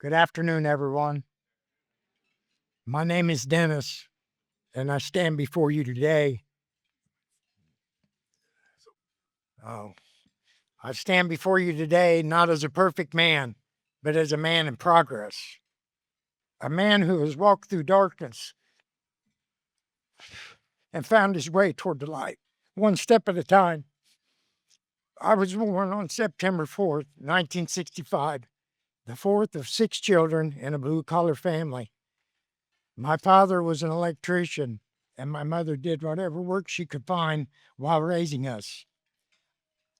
Good afternoon, everyone. My name is Dennis, and I stand before you today. Oh, I stand before you today not as a perfect man, but as a man in progress, a man who has walked through darkness and found his way toward the light, one step at a time. I was born on September 4th, 1965, the fourth of 6 children in a blue-collar family. My father was an electrician, and my mother did whatever work she could find while raising us.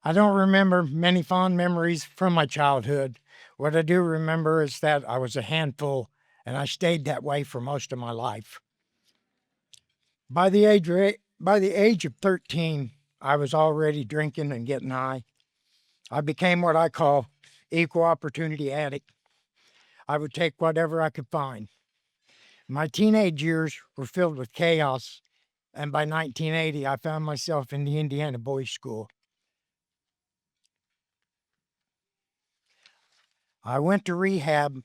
I don't remember many fond memories from my childhood. What I do remember is that I was a handful, and I stayed that way for most of my life. By the age of 13, I was already drinking and getting high. I became what I call equal opportunity addict. I would take whatever I could find. My teenage years were filled with chaos, and by 1980, I found myself in the Indiana boys' school. I went to rehab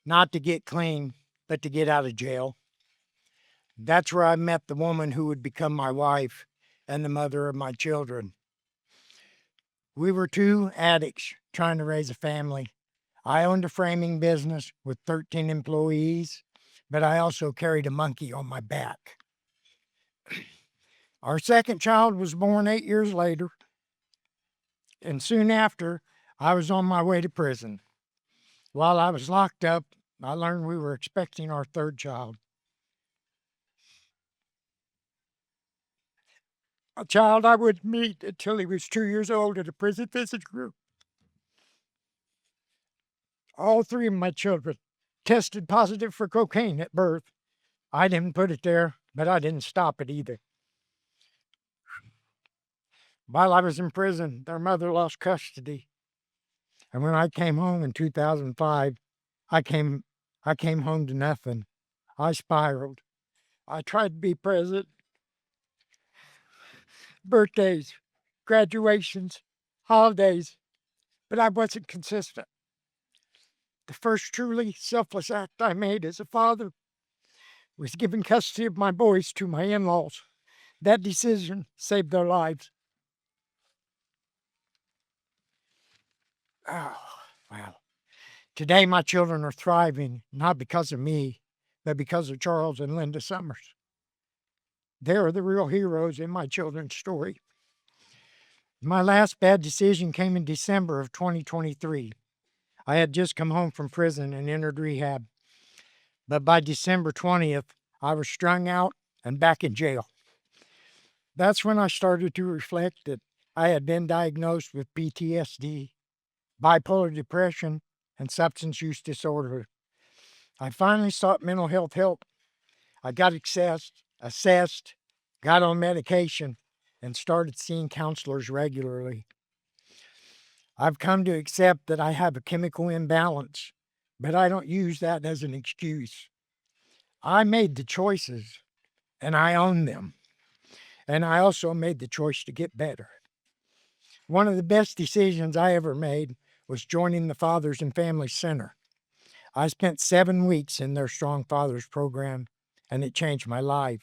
not to get clean, but to get out of jail. That's where I met the woman who would become my wife and the mother of my children. We were two addicts trying to raise a family. I owned a framing business with 13 employees, but I also carried a monkey on my back. Our second child was born 8 years later, and soon after, I was on my way to prison. While I was locked up, I learned we were expecting our third child. A child I would meet until he was 2 years old at a prison visit group. All 3 of my children tested positive for cocaine at birth. I didn't put it there, but I didn't stop it either. While I was in prison, their mother lost custody. And when I came home in 2005, I came home to nothing. I spiraled. I tried to be present. Birthdays, graduations, holidays, but I wasn't consistent. The first truly selfless act I made as a father was giving custody of my boys to my in-laws. That decision saved their lives. Oh, wow. Today, my children are thriving, not because of me, but because of Charles and Linda Summers. They are the real heroes in my children's story. My last bad decision came in December of 2023. I had just come home from prison and entered rehab. But by December 20th, I was strung out and back in jail. That's when I started to reflect that I had been diagnosed with PTSD, bipolar depression, and substance use disorder. I finally sought mental health help. I got assessed, got on medication, and started seeing counselors regularly. I've come to accept that I have a chemical imbalance, but I don't use that as an excuse. I made the choices, and I own them. And I also made the choice to get better. One of the best decisions I ever made was joining the Fathers and Family Center. I spent 7 weeks in their Strong Fathers program, and it changed my life.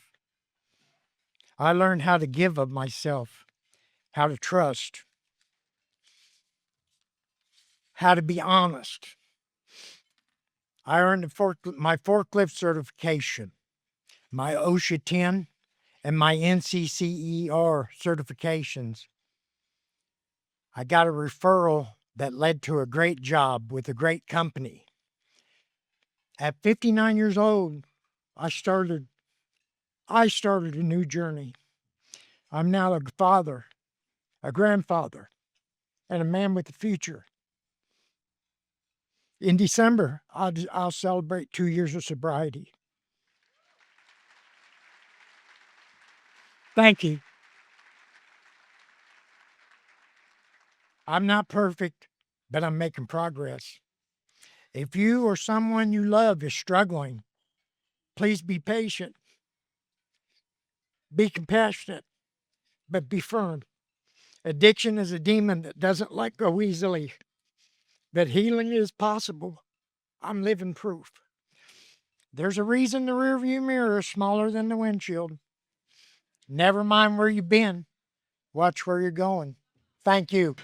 I learned how to give of myself, how to trust, how to be honest. I earned my forklift certification, my OSHA 10, and my NCCER certifications. I got a referral that led to a great job with a great company. At 59 years old, I started a new journey. I'm now a father, a grandfather, and a man with a future. In December, I'll celebrate 2 years of sobriety. Thank you. I'm not perfect, but I'm making progress. If you or someone you love is struggling, please be patient. Be compassionate, but be firm. Addiction is a demon that doesn't let go easily, but healing is possible. I'm living proof. There's a reason the rearview mirror is smaller than the windshield. Never mind where you've been. Watch where you're going. Thank you.